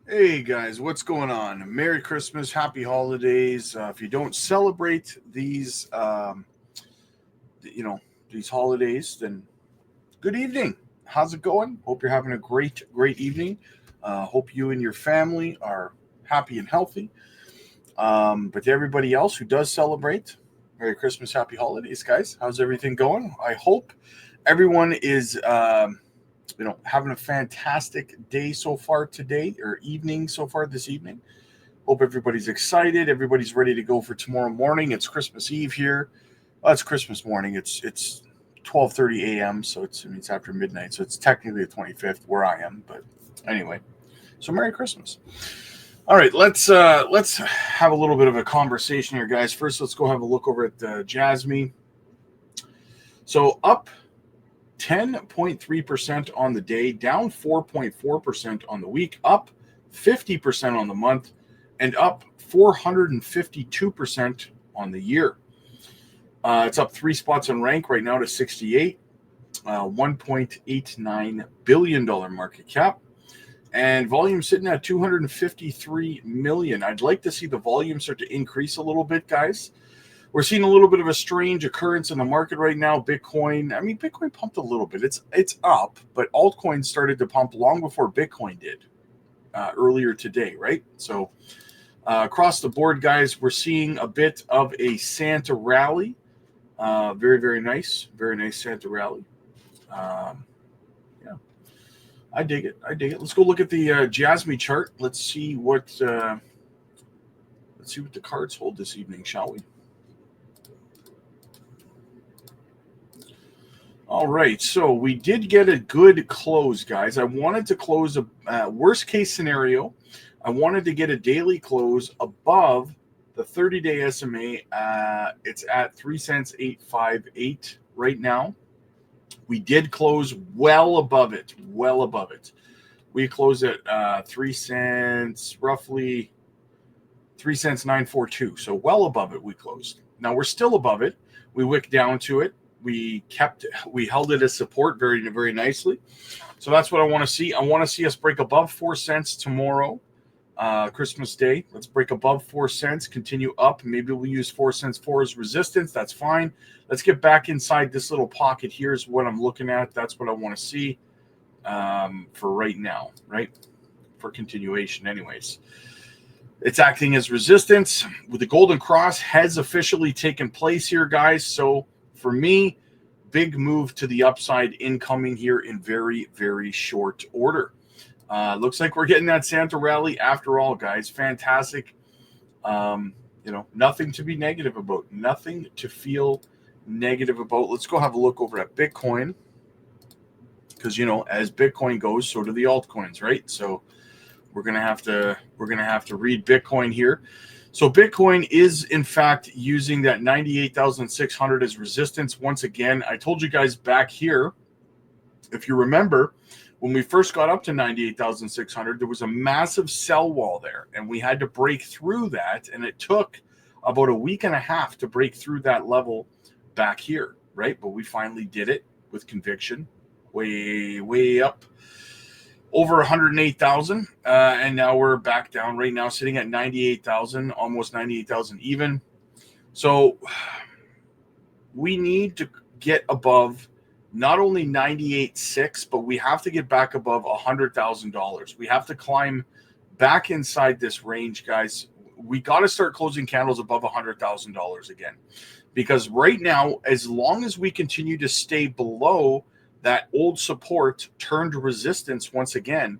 Hey guys, what's going on? Merry Christmas, Happy Holidays. If you don't celebrate you know, these holidays, then good evening. How's it going? Hope you're having a great evening. Hope you and your family are happy and healthy. But to everybody else who does celebrate, Merry Christmas, Happy Holidays, guys. How's everything going? I hope everyone is having a fantastic day so far today, or evening so far this evening. Hope everybody's excited. Everybody's ready to go for tomorrow morning. It's Christmas Eve here. Well, it's Christmas morning. It's 12:30 a.m. So it's after midnight. So it's technically the 25th where I am. But anyway, so Merry Christmas. All right, let's have a little bit of a conversation here, guys. First, let's go have a look over at JASMY. So up 10.3% on the day, down 4.4% on the week, up 50% on the month, and up 452% on the year. It's up 3 spots on rank right now to 68, $1.89 billion market cap, and volume sitting at 253 million. I'd like to see the volume start to increase a little bit, guys. We're seeing a little bit of a strange occurrence in the market right now. Bitcoin pumped a little bit. It's up, but altcoins started to pump long before Bitcoin did earlier today, right? So across the board, guys, we're seeing a bit of a Santa rally. Very nice Santa rally. Yeah, I dig it. Let's go look at the JASMY chart. Let's see what the cards hold this evening, shall we? All right, so we did get a good close, guys. I wanted to close a worst case scenario. I wanted to get a daily close above the 30-day SMA. It's at 3 cents 858 right now. We did close well above it. We closed at 3 cents, roughly 3 cents 942. So well above it we closed. Now we're still above it. We wicked down to it. We held it as support very nicely. So that's what I want to see. I want to see us break above 4 cents tomorrow, Christmas Day. Let's break above 4 cents, continue up. Maybe we'll use 4 cents 4 as resistance. That's fine. Let's get back inside this little pocket. Here's what I'm looking at. That's what I want to see for right now, right? For continuation anyways. It's acting as resistance. With the golden cross has officially taken place here, guys. So for me, big move to the upside incoming here in very short order. Looks like we're getting that Santa rally after all, guys. Fantastic. Nothing to be negative about. Nothing to feel negative about. Let's go have a look over at Bitcoin. Because, as Bitcoin goes, so do the altcoins, right? So we're gonna have to read Bitcoin here. So Bitcoin is in fact using that 98,600 as resistance once again. I told you guys back here, if you remember, when we first got up to 98,600, there was a massive sell wall there, and we had to break through that, and it took about a week and a half to break through that level back here, right? But we finally did it with conviction, way up. Over 108,000, and now we're back down right now, sitting at 98,000, almost 98,000 even. So we need to get above not only 98.6, but we have to get back above $100,000. We have to climb back inside this range, guys. We got to start closing candles above $100,000 again, because right now, as long as we continue to stay below that old support turned resistance once again,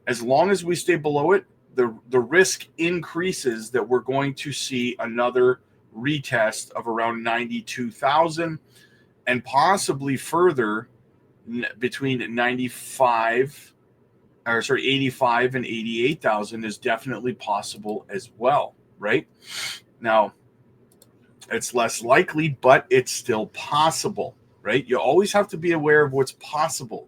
as long as we stay below it, the risk increases that we're going to see another retest of around 92,000 and possibly further between 85 and 88,000 is definitely possible as well, right? Now, it's less likely, but it's still possible. Right? You always have to be aware of what's possible,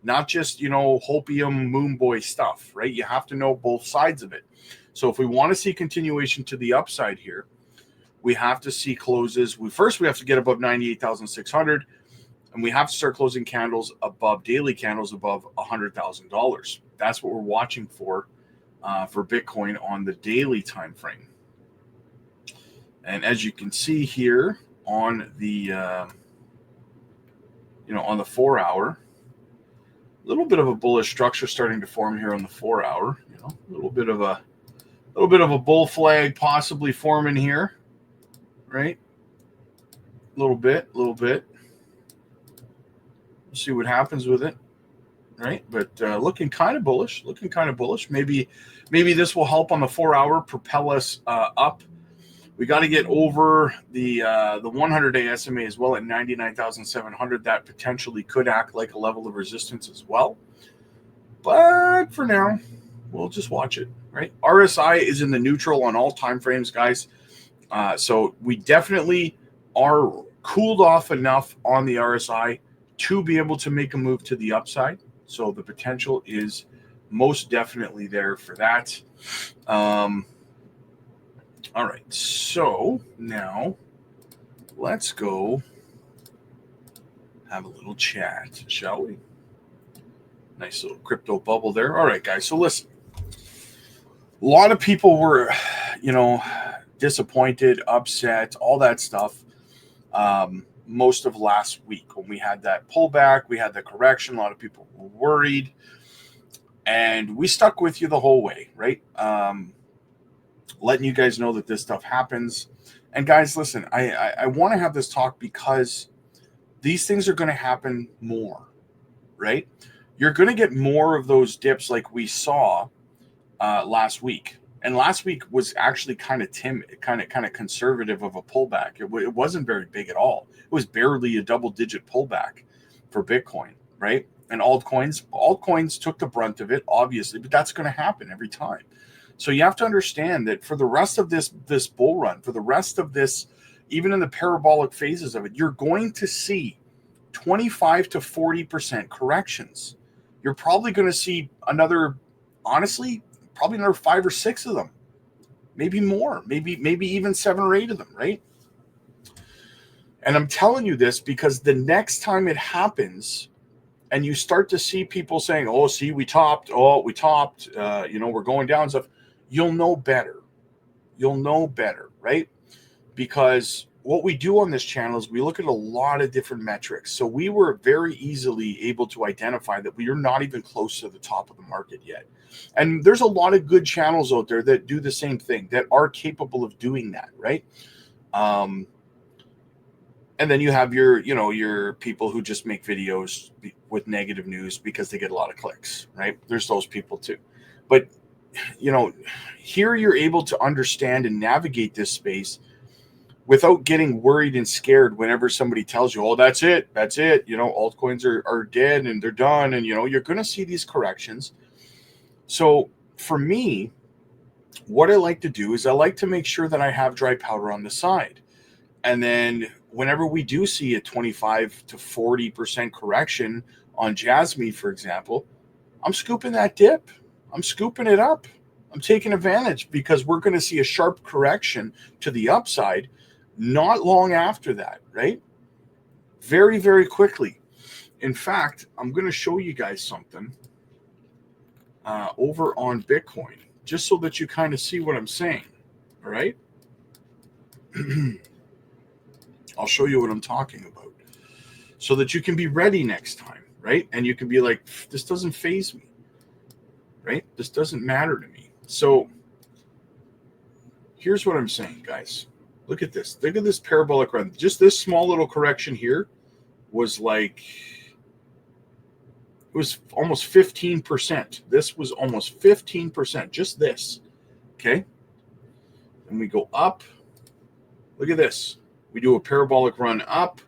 not just, hopium moon boy stuff, right? You have to know both sides of it. So if we want to see continuation to the upside here, we have to see closes. We have to get above 98,600, and we have to start closing daily candles above $100,000. That's what we're watching for for Bitcoin on the daily time frame. And as you can see here on the on the 4 hour, a little bit of a bullish structure starting to form here on the 4 hour. A little bit of a bull flag possibly forming here, right? A little bit. We'll see what happens with it, right? But looking kind of bullish. Maybe this will help on the 4 hour, propel us up. We got to get over the 100-day SMA as well at 99,700. That potentially could act like a level of resistance as well. But for now, we'll just watch it, right? RSI is in the neutral on all time frames, guys. So we definitely are cooled off enough on the RSI to be able to make a move to the upside. So the potential is most definitely there for that. All right, so now let's go have a little chat, shall we? Nice little crypto bubble there. All right, guys, so listen. A lot of people were, disappointed, upset, all that stuff most of last week when we had that pullback, we had the correction. A lot of people were worried, and we stuck with you the whole way, right? Letting you guys know that this stuff happens. And guys, listen, I want to have this talk because these things are going to happen more, right? You're going to get more of those dips like we saw last week. And last week was actually kind of timid, kind of conservative of a pullback. It wasn't very big at all. It was barely a double-digit pullback for Bitcoin, right? And altcoins took the brunt of it, obviously, but that's going to happen every time. So you have to understand that for the rest of this bull run, for the rest of this, even in the parabolic phases of it, you're going to see 25 to 40% corrections. You're probably going to see honestly, probably another 5 or 6 of them, maybe more, maybe even 7 or 8 of them, right? And I'm telling you this because the next time it happens, and you start to see people saying, "Oh, see, we topped. We're going down stuff." You'll know better. Right? Because what we do on this channel is we look at a lot of different metrics. So we were very easily able to identify that we are not even close to the top of the market yet. And there's a lot of good channels out there that do the same thing, that are capable of doing that, right? And then you have your people who just make videos with negative news because they get a lot of clicks, right? There's those people too. But, here you're able to understand and navigate this space without getting worried and scared whenever somebody tells you, "Oh, that's it. Altcoins are dead and they're done." And, you're going to see these corrections. So for me, what I like to do is I like to make sure that I have dry powder on the side. And then whenever we do see a 25 to 40% correction on JASMY, for example, I'm scooping that dip. I'm scooping it up. I'm taking advantage because we're going to see a sharp correction to the upside not long after that, right? Very, very quickly. In fact, I'm going to show you guys something over on Bitcoin, just so that you kind of see what I'm saying, all right? I'll show you what I'm talking about so that you can be ready next time, right? And you can be like, "This doesn't faze me, right? This doesn't matter to me." So here's what I'm saying, guys. Look at this. Look at this parabolic run. Just this small little correction here was like, it was almost 15%. This was almost 15%. Just this, okay? And we go up. Look at this. We do a parabolic run up.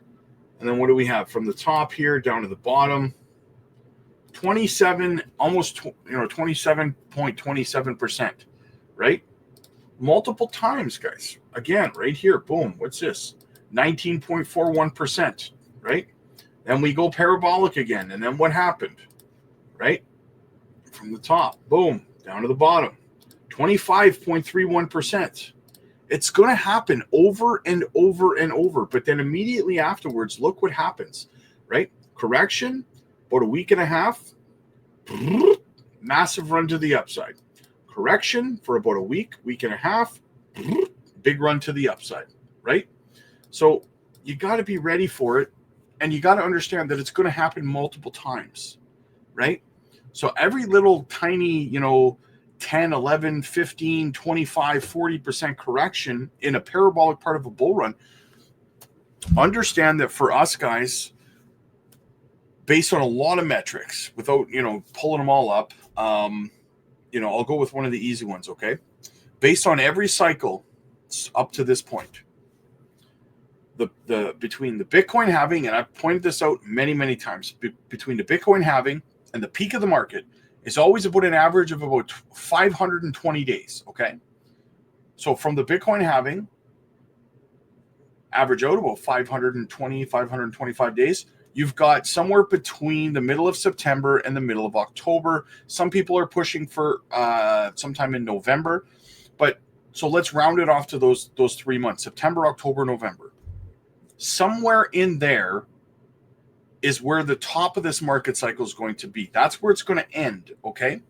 And then what do we have? From the top here down to the bottom, 27, almost 27.27%, right? Multiple times, guys. Again, right here, boom. What's this? 19.41%, right? Then we go parabolic again. And then what happened, right? From the top, boom, down to the bottom, 25.31%. It's going to happen over and over and over. But then immediately afterwards, look what happens, right? Correction, about a week and a half, massive run to the upside. correction for about a week and a half, big run to the upside, right? So you got to be ready for it, and you got to understand that it's going to happen multiple times, right? So every little tiny, 10, 11, 15, 25, 40% correction in a parabolic part of a bull run, understand that for us guys, based on a lot of metrics, without, pulling them all up, I'll go with one of the easy ones, okay? Based on every cycle up to this point, the between the Bitcoin halving, and I've pointed this out many, many times, between the Bitcoin halving and the peak of the market is always about an average of about 520 days, okay? So from the Bitcoin halving, average out about 520, 525 days, you've got somewhere between the middle of September and the middle of October. Some people are pushing for sometime in November, but so let's round it off to those 3 months, September, October, November. Somewhere in there is where the top of this market cycle is going to be. That's where it's going to end, okay?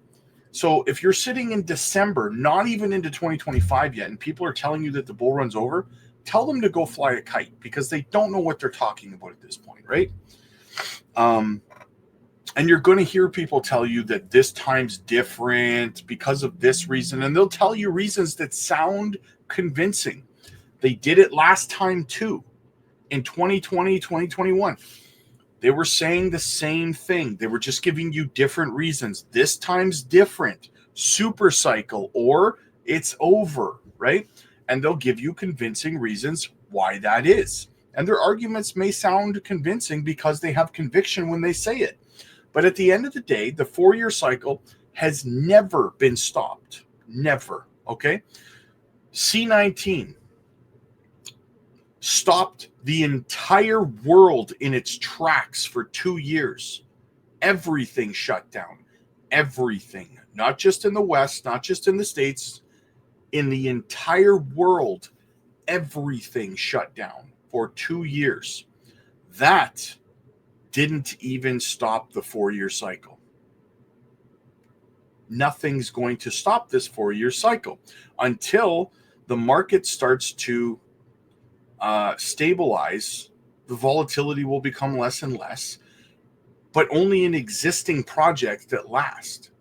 So if you're sitting in December, not even into 2025 yet, and people are telling you that the bull run's over, tell them to go fly a kite, because they don't know what they're talking about at this point, right? And you're going to hear people tell you that this time's different because of this reason, and they'll tell you reasons that sound convincing. They did it last time too. In 2020, 2021, they were saying the same thing. They were just giving you different reasons. This time's different. Super cycle, or it's over, right? And they'll give you convincing reasons why that is. And their arguments may sound convincing because they have conviction when they say it. But at the end of the day, the 4-year cycle has never been stopped. Never, okay? C19 stopped the entire world in its tracks for 2 years. Everything shut down. Everything. Not just in the West, not just in the States. In the entire world, everything shut down for 2 years. That didn't even stop the 4-year cycle. Nothing's going to stop this 4-year cycle until the market starts to stabilize. The volatility will become less and less, but only in existing projects that last.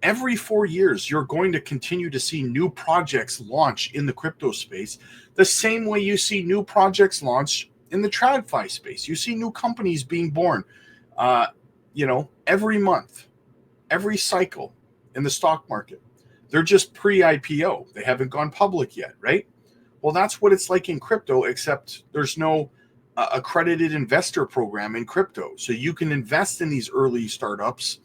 Every 4 years, you're going to continue to see new projects launch in the crypto space, the same way you see new projects launch in the TradFi space. You see new companies being born, every month, every cycle in the stock market. They're just pre-IPO. They haven't gone public yet, right? Well, that's what it's like in crypto, except there's no accredited investor program in crypto. So you can invest in these early startups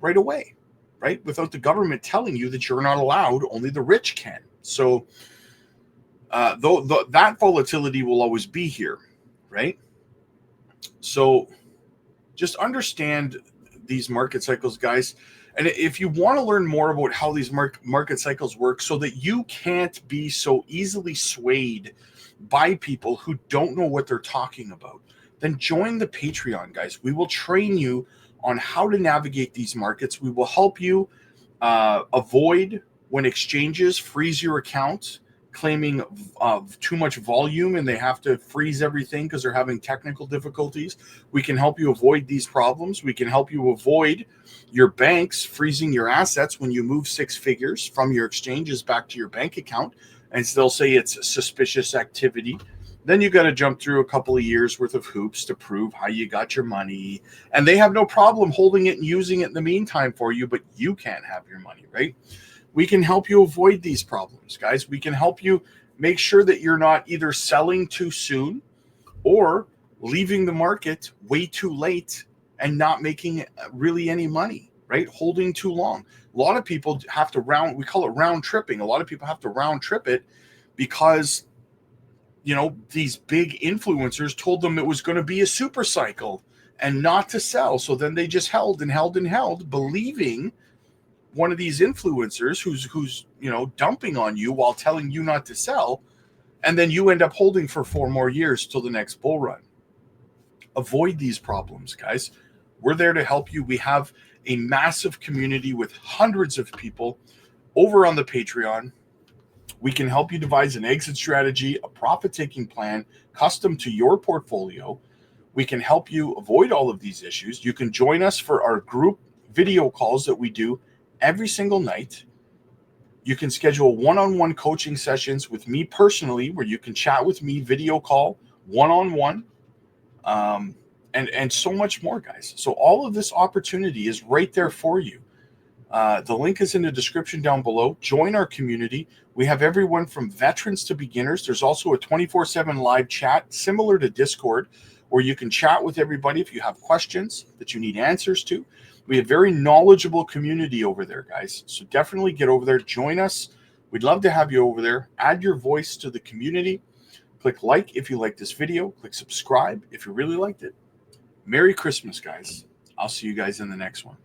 right away, right? Without the government telling you that you're not allowed, only the rich can. So that volatility will always be here, right? So just understand these market cycles, guys. And if you want to learn more about how these market cycles work so that you can't be so easily swayed by people who don't know what they're talking about, then join the Patreon, guys. We will train you on how to navigate these markets. We will help you avoid when exchanges freeze your account, claiming too much volume, and they have to freeze everything because they're having technical difficulties. We can help you avoid these problems. We can help you avoid your banks freezing your assets when you move 6 figures from your exchanges back to your bank account, and they'll say it's suspicious activity. Then you got to jump through a couple of years worth of hoops to prove how you got your money. And they have no problem holding it and using it in the meantime for you, but you can't have your money, right? We can help you avoid these problems, guys. We can help you make sure that you're not either selling too soon or leaving the market way too late and not making really any money, right? Holding too long. A lot of people have to we call it round tripping. A lot of people have to round trip it because these big influencers told them it was going to be a super cycle and not to sell. So then they just held and held and held, believing one of these influencers who's dumping on you while telling you not to sell. And then you end up holding for 4 more years till the next bull run. Avoid these problems, guys. We're there to help you. We have a massive community with hundreds of people over on the Patreon. We can help you devise an exit strategy, a profit-taking plan custom to your portfolio. We can help you avoid all of these issues. You can join us for our group video calls that we do every single night. You can schedule one-on-one coaching sessions with me personally, where you can chat with me, video call, one-on-one, and so much more, guys. So all of this opportunity is right there for you. The link is in the description down below. Join our community. We have everyone from veterans to beginners. There's also a 24/7 live chat similar to Discord, where you can chat with everybody if you have questions that you need answers to. We have very knowledgeable community over there, guys. So definitely get over there. Join us. We'd love to have you over there. Add your voice to the community. Click like if you like this video. Click subscribe if you really liked it. Merry Christmas, guys. I'll see you guys in the next one.